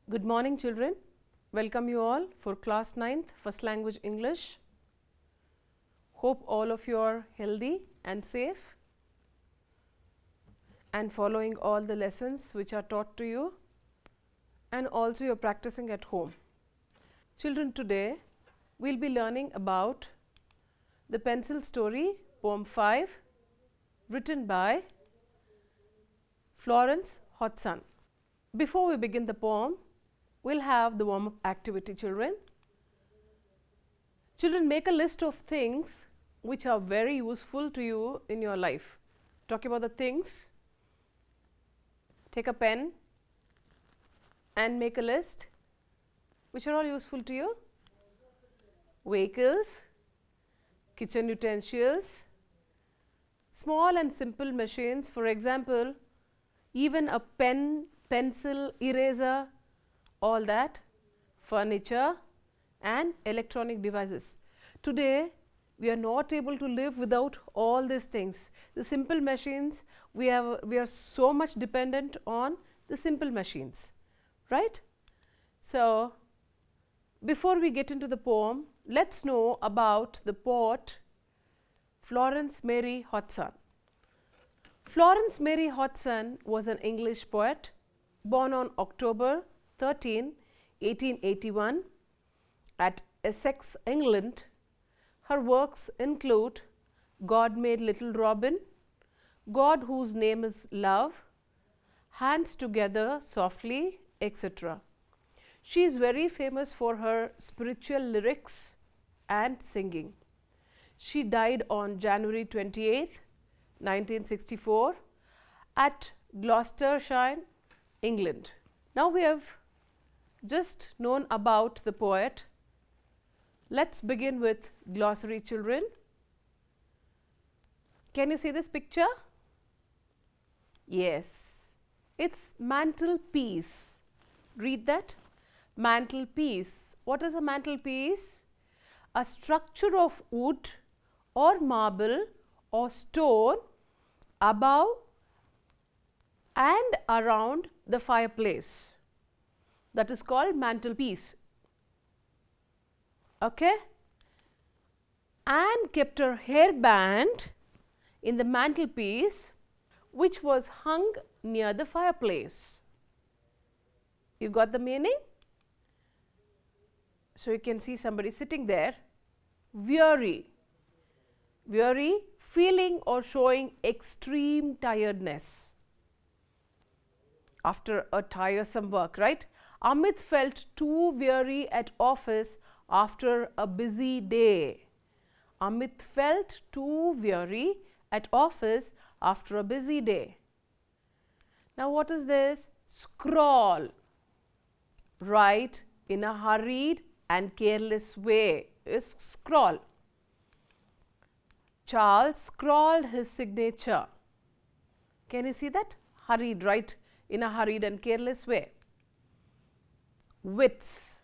Good morning, children. Welcome you all for class 9th first language English. Hope all of you are healthy and safe and following all the lessons which are taught to you, and also you're practicing at home. Children, today we'll be learning about the pencil story, poem 5, written by Florence Hodgson. Before we begin the poem, we'll have the warm-up activity, children. Children, make a list of things which are very useful to you in your life. Talking about the things, take a pen and make a list which are all useful to you. Vehicles, kitchen utensils, small and simple machines, for example, even a pen, pencil, eraser, all that, furniture and electronic devices. Today we are not able to live without all these things. The simple machines, we are so much dependent on the simple machines, right? So before we get into the poem, let's know about the poet Florence Mary Hodgson. Florence Mary Hodgson was an English poet born on October 13, 1881 at Essex, England. Her works include God Made Little Robin, God Whose Name is Love, Hands Together Softly, etc. She is very famous for her spiritual lyrics and singing. She died on January 28, 1964 at Gloucestershire, England. Now we have just known about the poet. Let's begin with glossary, children. Can you see this picture? Yes, it's mantelpiece. Read that. Mantelpiece. What is a mantelpiece? A structure of wood or marble or stone above and around the fireplace. That is called mantelpiece. Okay? Anne kept her hairband in the mantelpiece, which was hung near the fireplace. You got the meaning? So you can see somebody sitting there, weary. Weary, feeling or showing extreme tiredness after a tiresome work, right? Amit felt too weary at office after a busy day. Amit felt too weary at office after a busy day. Now what is this? Scrawl. Write in a hurried and careless way is scrawl. Charles scrawled his signature. Can you see that? Hurried, right? In a hurried and careless way. Wits.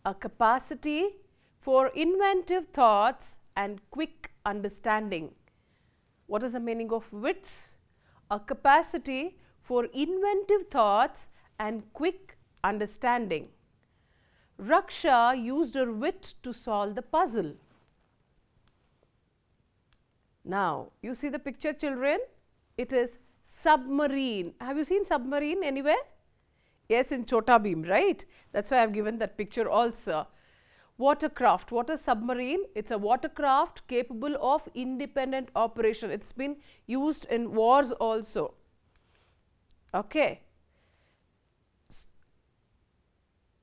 A capacity for inventive thoughts and quick understanding. What is the meaning of wits? A capacity for inventive thoughts and quick understanding. Raksha used her wit to solve the puzzle. Now, you see the picture, children? It is submarine. Have you seen submarine anywhere? Yes, in Chota Bheem, right? That's why I have given that picture also. Watercraft. What is submarine? It's a watercraft capable of independent operation. It's been used in wars also. Okay.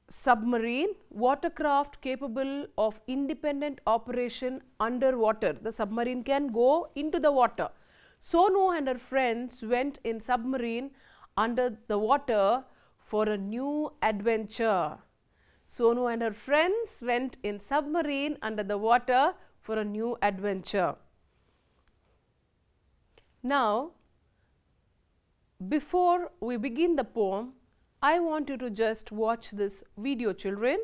Submarine, watercraft capable of independent operation underwater. The submarine can go into the water. Sonu and her friends went in submarine under the water for a new adventure. Sonu and her friends went in submarine under the water for a new adventure. Now, before we begin the poem, I want you to just watch this video, children.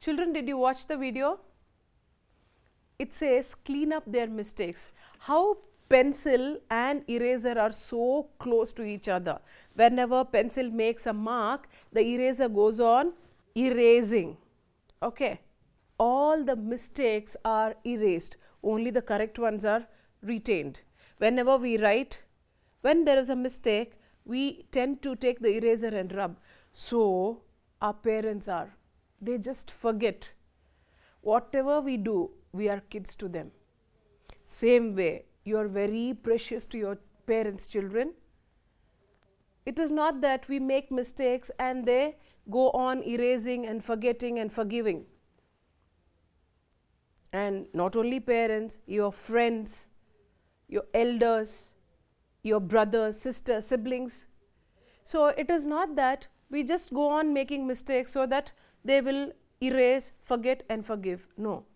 Children, did you watch the video? It says clean up their mistakes. How pencil and eraser are so close to each other. Whenever pencil makes a mark, the eraser goes on erasing. Okay. All the mistakes are erased. Only the correct ones are retained. Whenever we write, when there is a mistake, we tend to take the eraser and rub. So, our parents are, they just forget. Whatever we do, we are kids to them. Same way, you are very precious to your parents' children. It is not that we make mistakes and they go on erasing and forgetting and forgiving. And not only parents, your friends, your elders, your brothers, sisters, siblings. So, it is not that we just go on making mistakes so that they will erase, forget and forgive. No.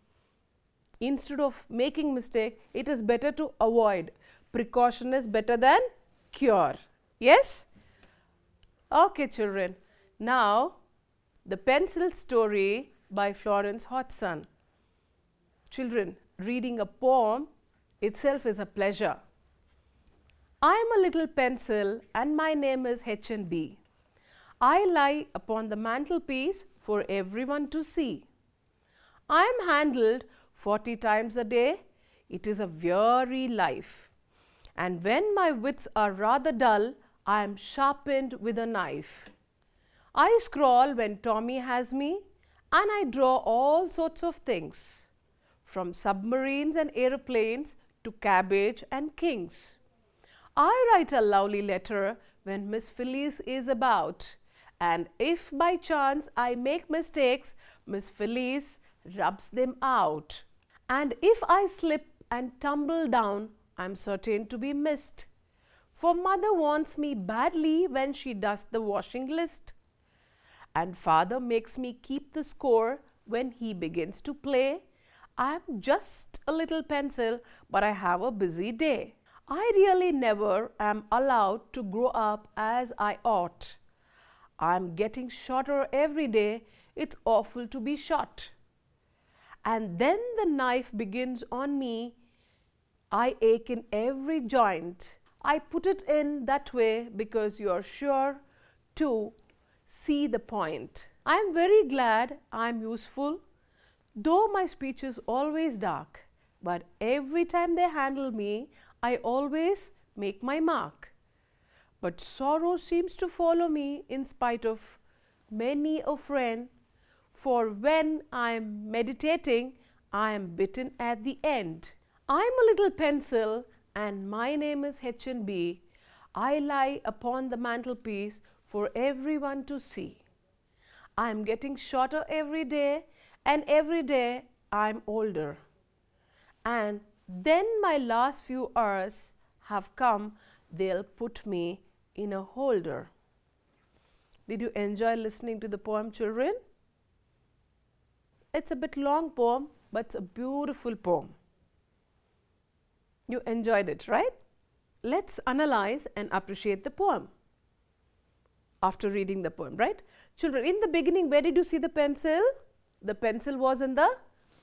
Instead of making mistake, it is better to avoid. Precaution is better than cure. Yes? Okay, children. Now, the pencil story by Florence Hodgson. Children, reading a poem itself is a pleasure. I am a little pencil and my name is H&B. I lie upon the mantelpiece for everyone to see. I am handled 40 times a day. It is a weary life. And when my wits are rather dull, I am sharpened with a knife. I scrawl when Tommy has me, and I draw all sorts of things, from submarines and aeroplanes to cabbage and kings. I write a lovely letter when Miss Phyllis is about, and if by chance I make mistakes, Miss Phyllis rubs them out. And if I slip and tumble down, I am certain to be missed, for mother wants me badly when she does the washing list. And father makes me keep the score when he begins to play. I am just a little pencil, but I have a busy day. I really never am allowed to grow up as I ought. I am getting shorter every day. It's awful to be short. And then the knife begins on me. I ache in every joint. I put it in that way because you are sure to see the point. I am very glad I am useful, though my speech is always dark. But every time they handle me, I always make my mark. But sorrow seems to follow me in spite of many a friend. For when I am meditating, I am bitten at the end. I am a little pencil and my name is H&B. I lie upon the mantelpiece for everyone to see. I am getting shorter every day, and every day I am older. And then my last few hours have come, they'll put me in a holder. Did you enjoy listening to the poem, children? It's a bit long poem, but it's a beautiful poem. You enjoyed it, right? Let's analyze and appreciate the poem after reading the poem, right? Children, in the beginning, where did you see the pencil? The pencil was in the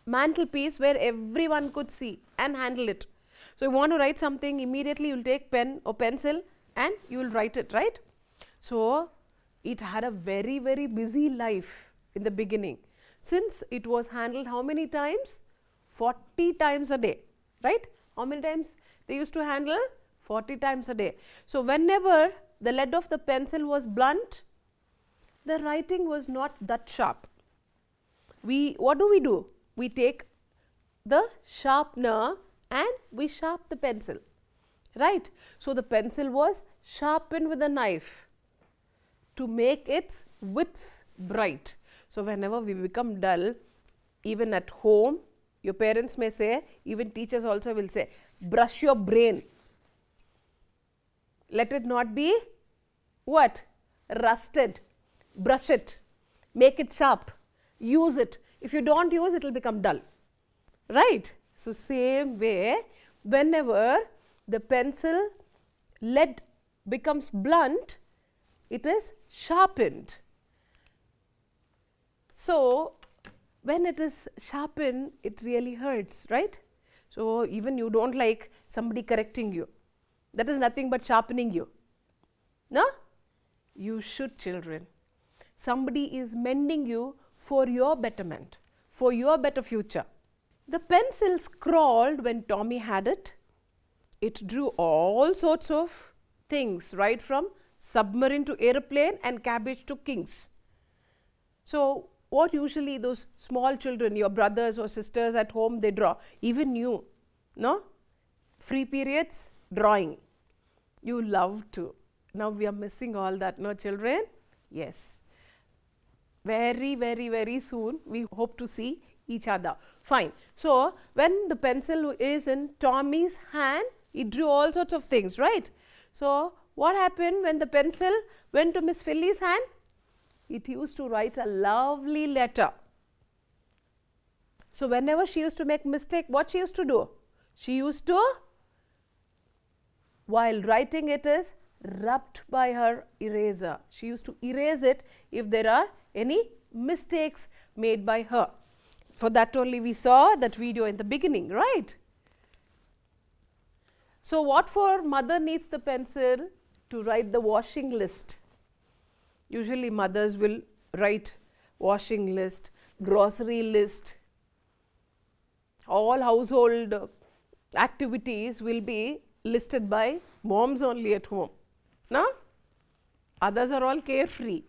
mantelpiece where everyone could see and handle it. So, you want to write something, immediately you will take pen or pencil and you will write it, right? So, it had a very, very busy life in the beginning. Since it was handled how many times? 40 times a day, right? How many times they used to handle? 40 times a day. So, whenever the lead of the pencil was blunt, the writing was not that sharp. What do? We take the sharpener and we sharp the pencil, right? So, the pencil was sharpened with a knife to make its widths bright. So, whenever we become dull, even at home, your parents may say, even teachers also will say, brush your brain. Let it not be what? Rusted. Brush it. Make it sharp. Use it. If you don't use, it will become dull. Right? So, same way, whenever the pencil lead becomes blunt, it is sharpened. So, when it is sharpened, it really hurts, right? So even you don't like somebody correcting you. That is nothing but sharpening you. No? You should, children. Somebody is mending you for your betterment, for your better future. The pencil scrawled when Tommy had it. It drew all sorts of things, right from submarine to aeroplane and cabbage to kings. So what usually those small children, your brothers or sisters at home, they draw? Even you, no? Free periods, drawing. You love to. Now we are missing all that, no children? Yes. Very, very, very soon we hope to see each other. Fine. So when the pencil is in Tommy's hand, it drew all sorts of things, right? So what happened when the pencil went to Miss Philly's hand? It used to write a lovely letter. So whenever she used to make mistake, what she used to do? She used to, while writing it, is rubbed by her eraser. She used to erase it if there are any mistakes made by her. For that only we saw that video in the beginning, right? So what for mother needs the pencil? To write the washing list. Usually mothers will write washing list, grocery list. All household activities will be listed by moms only at home. No? Others are all carefree.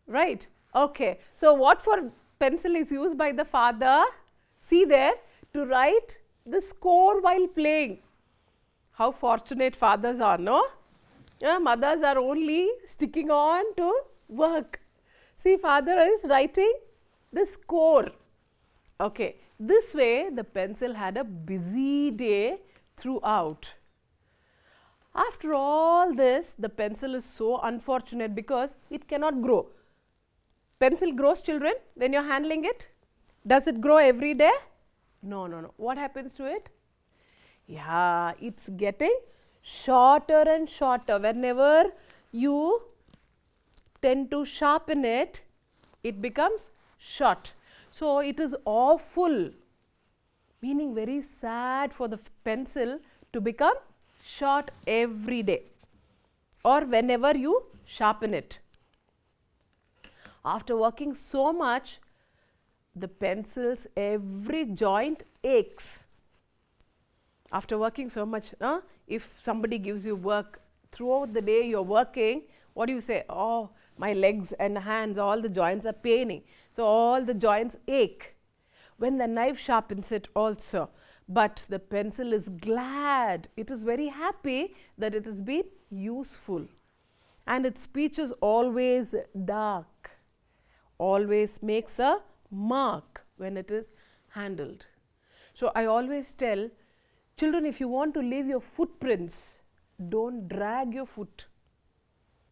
Right? Okay. So what for pencil is used by the father? See there, to write the score while playing. How fortunate fathers are, no? Yeah, mothers are only sticking on to work. See, father is writing the score. Okay. This way, the pencil had a busy day throughout. After all this, the pencil is so unfortunate because it cannot grow. Pencil grows, children, when you are handling it. Does it grow every day? No, no, no. What happens to it? Yeah, it's getting shorter and shorter. Whenever you tend to sharpen it, it becomes short. So it is awful, meaning very sad for the pencil to become short every day or whenever you sharpen it. After working so much, the pencil's every joint aches. After working so much, if somebody gives you work throughout the day, you're working, what do you say? Oh, my legs and hands, all the joints are paining. So all the joints ache. When the knife sharpens it also. But the pencil is glad, it is very happy that it has been useful. And its speech is always dark, always makes a mark when it is handled. So I always tell children, if you want to leave your footprints, don't drag your foot.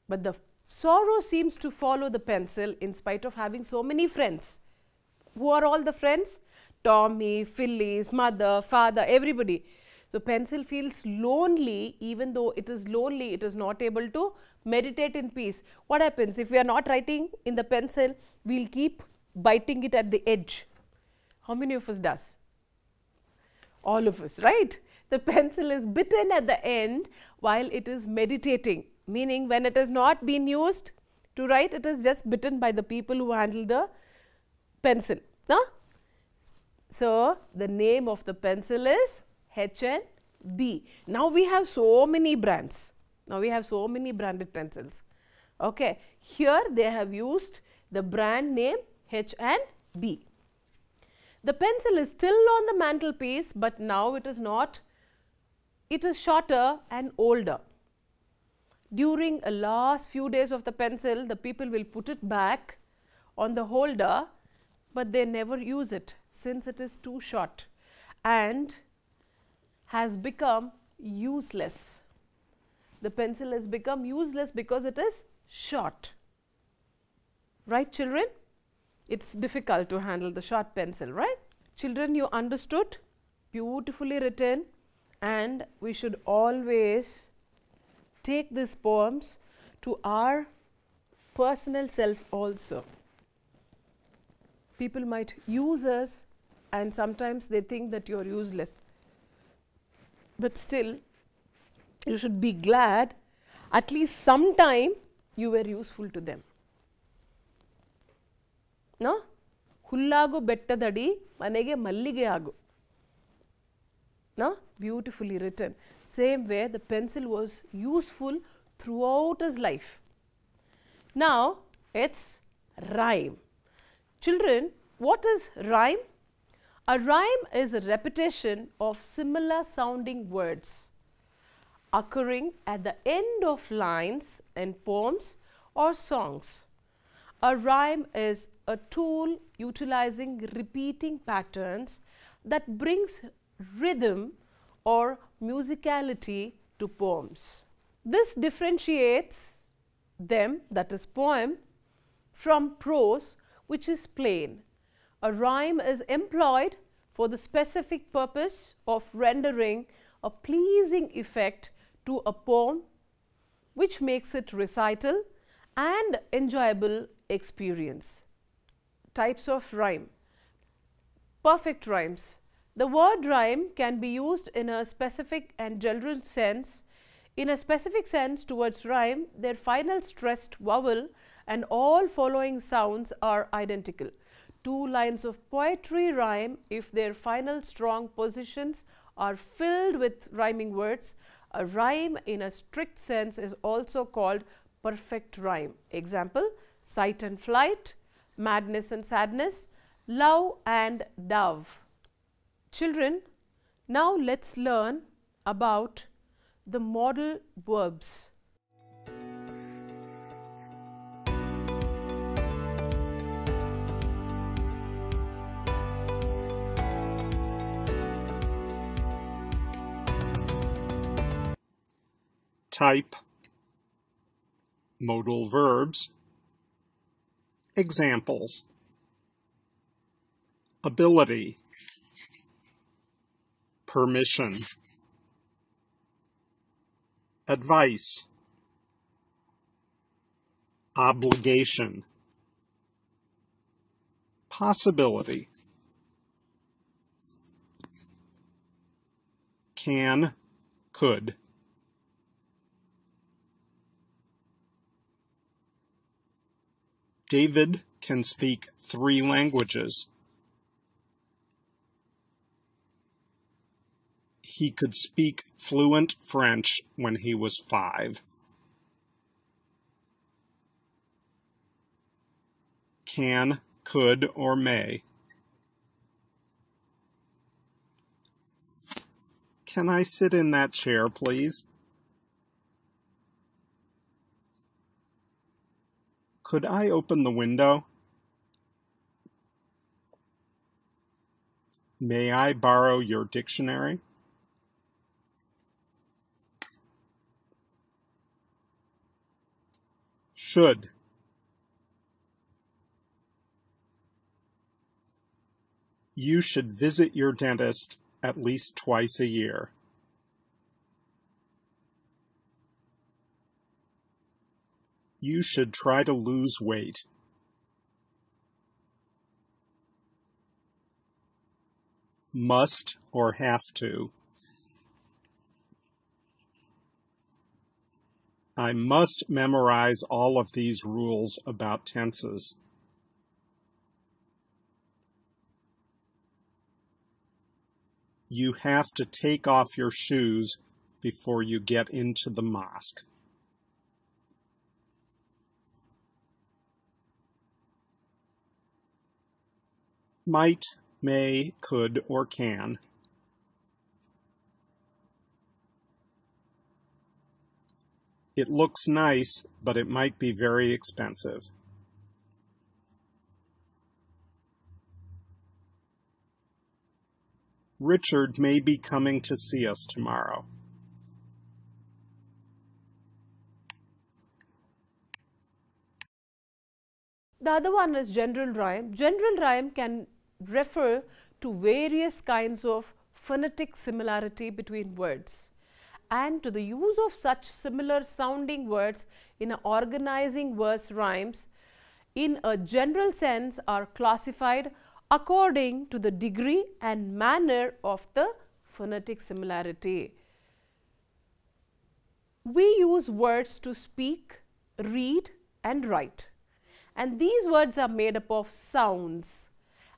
But the sorrow seems to follow the pencil in spite of having so many friends. Who are all the friends? Tommy, Phyllis, mother, father, everybody. So pencil feels lonely. Even though it is lonely, it is not able to meditate in peace. What happens if we are not writing in the pencil? We'll keep biting it at the edge. How many of us does? All of us, right? The pencil is bitten at the end while it is meditating, meaning when it has not been used to write, it is just bitten by the people who handle the pencil. No? So the name of the pencil is H&B. Now we have so many brands. Now we have so many branded pencils. Okay. Here they have used the brand name H&B. The pencil is still on the mantelpiece, but now it is not. It is shorter and older. During the last few days of the pencil, the people will put it back on the holder, but they never use it since it is too short and has become useless. The pencil has become useless because it is short. Right, children? It's difficult to handle the short pencil, right? Children, you understood? Beautifully written, and we should always take these poems to our personal self also. People might use us and sometimes they think that you're useless. But still, you should be glad at least sometime you were useful to them. No? Hullagu bettadadi manege mallige agu. No? Beautifully written. Same way the pencil was useful throughout his life. Now, it's rhyme. Children, what is rhyme? A rhyme is a repetition of similar sounding words occurring at the end of lines in poems or songs. A rhyme is a tool utilizing repeating patterns that brings rhythm or musicality to poems. This differentiates them, that is poem, from prose, which is plain. A rhyme is employed for the specific purpose of rendering a pleasing effect to a poem, which makes it recital and enjoyable experience. Types of rhyme. Perfect rhymes. The word rhyme can be used in a specific and general sense. In a specific sense towards rhyme, their final stressed vowel and all following sounds are identical. Two lines of poetry rhyme if their final strong positions are filled with rhyming words. A rhyme in a strict sense is also called perfect rhyme. Example, sight and flight, madness and sadness, love and dove. Children, now let's learn about the modal verbs. Type, modal verbs, examples, ability, permission, advice, obligation, possibility, can, could. David can speak 3 languages. He could speak fluent French when he was 5. Can, could, or may. Can I sit in that chair, please? Could I open the window? May I borrow your dictionary? Should. You should visit your dentist at least twice a year. You should try to lose weight. Must or have to. I must memorize all of these rules about tenses. You have to take off your shoes before you get into the mosque. Might, may, could, or can. It looks nice, but it might be very expensive. Richard may be coming to see us tomorrow. The other one is general rhyme. General rhyme can refer to various kinds of phonetic similarity between words and to the use of such similar sounding words in organizing verse rhymes. in a general sense are classified according to the degree and manner of the phonetic similarity. We use words to speak, read and write, and these words are made up of sounds,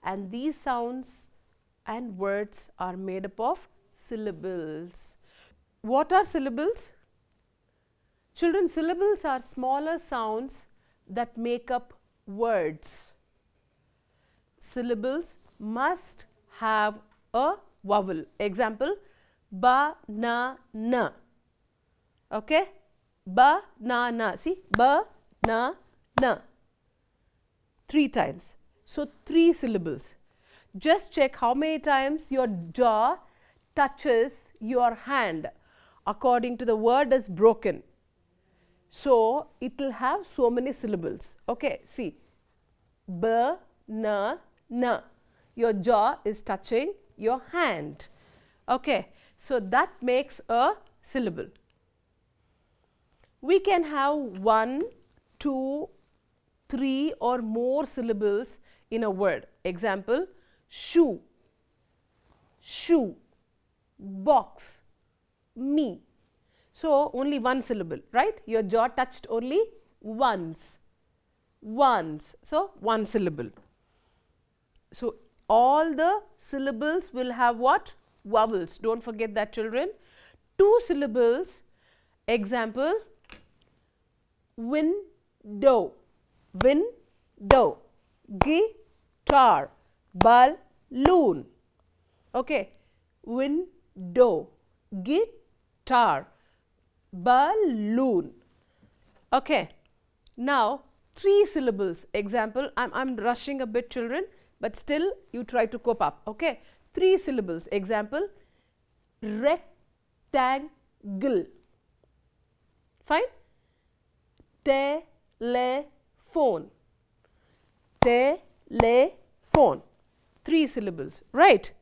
and these sounds and words are made up of syllables. What are syllables? Children, syllables are smaller sounds that make up words. Syllables must have a vowel. Example, banana. Okay, banana. See, banana. 3 times. So 3 syllables. Just check how many times your jaw touches your hand according to the word is broken. So it will have so many syllables. Okay, see, banana. Your jaw is touching your hand. Okay, so that makes a syllable. We can have 1, 2, 3 or more syllables in a word. Example, shoe, shoe, box, me. So only 1 syllable, right? Your jaw touched only once. So 1 syllable. So all the syllables will have what? Vowels. Don't forget that, children. 2 syllables. Example, window, window, guitar, balloon. Okay, window, guitar, balloon. Okay, now 3 syllables. Example, I'm rushing a bit, children, but still you try to cope up. Okay, 3 syllables. Example, rectangle. Fine. Telephone, telephone. 3 syllables, right?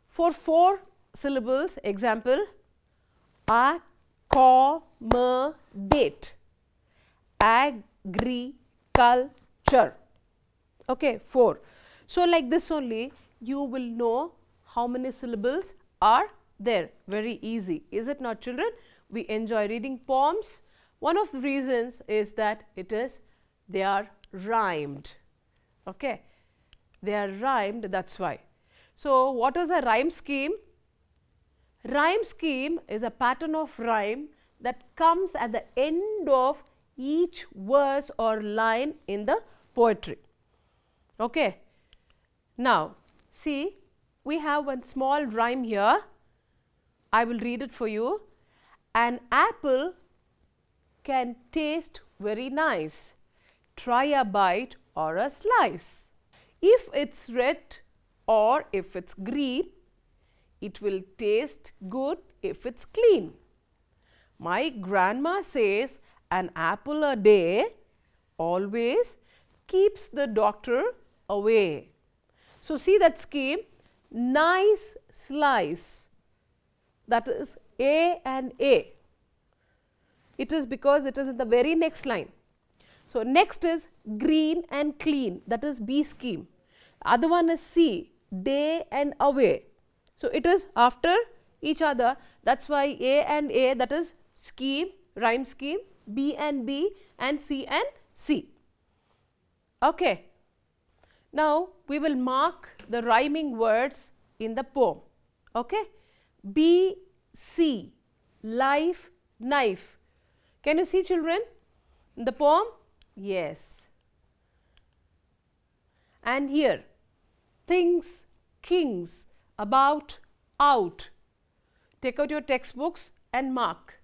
For 4 syllables, example, accommodate, agriculture. Okay, 4. So like this only you will know how many syllables are there. Very easy, is it not, children? We enjoy reading poems. One of the reasons is that they are rhymed. Okay, they are rhymed, that's why. So what is a rhyme scheme? Rhyme scheme is a pattern of rhyme that comes at the end of each verse or line in the poetry. Okay. Now see, we have one small rhyme here. I will read it for you. An apple can taste very nice. Try a bite or a slice. If it's red or if it's green, it will taste good if it's clean. My grandma says an apple a day always keeps the doctor away. So see that scheme, nice slice, that is A and A. It is because it is in the very next line. So next is green and clean, that is B scheme. Other one is C, day and away. So it is after each other, that's why A and A, that is scheme, rhyme scheme, B and B and C and C. Okay. Now we will mark the rhyming words in the poem. Okay. B, C, life, knife. Can you see, children, in the poem? Yes. And here, things, kings, about, out. Take out your textbooks and mark.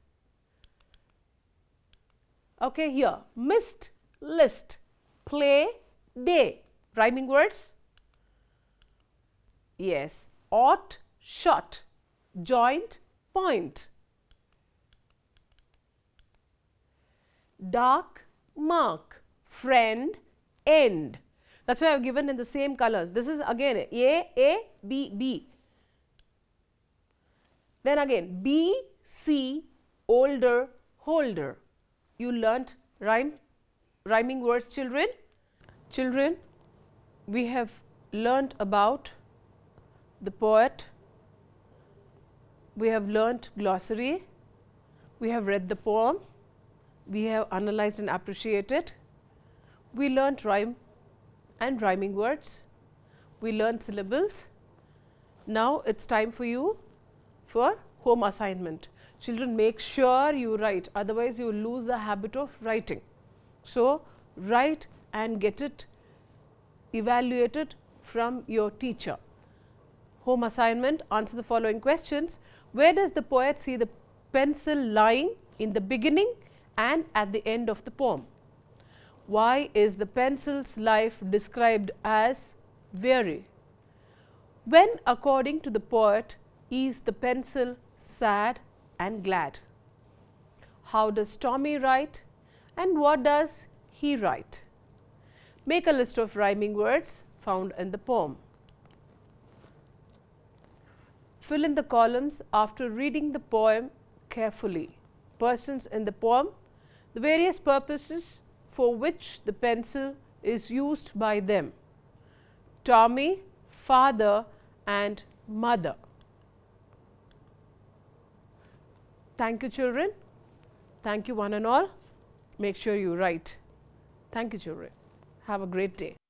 Okay, here, mist, list, play, day. Rhyming words? Yes. Ought, shot, joint, point. Dark, mark, friend, end. That's why I have given in the same colors. This is again A, B, B. Then again B, C, older, holder. You learnt rhyming words, children? Children, we have learnt about the poet, we have learnt glossary, we have read the poem, we have analyzed and appreciated, we learnt rhyme and rhyming words, we learnt syllables. Now it's time for you for home assignment. Children, make sure you write, otherwise you will lose the habit of writing. So, write and get it evaluated from your teacher. Home assignment, answer the following questions. Where does the poet see the pencil lying in the beginning and at the end of the poem? Why is the pencil's life described as weary? When, according to the poet, is the pencil sad and glad? How does Tommy write and what does he write? Make a list of rhyming words found in the poem. Fill in the columns after reading the poem carefully. Persons in the poem, the various purposes for which the pencil is used by them. Tommy, father and mother. Thank you, children. Thank you one and all. Make sure you write. Thank you, children. Have a great day.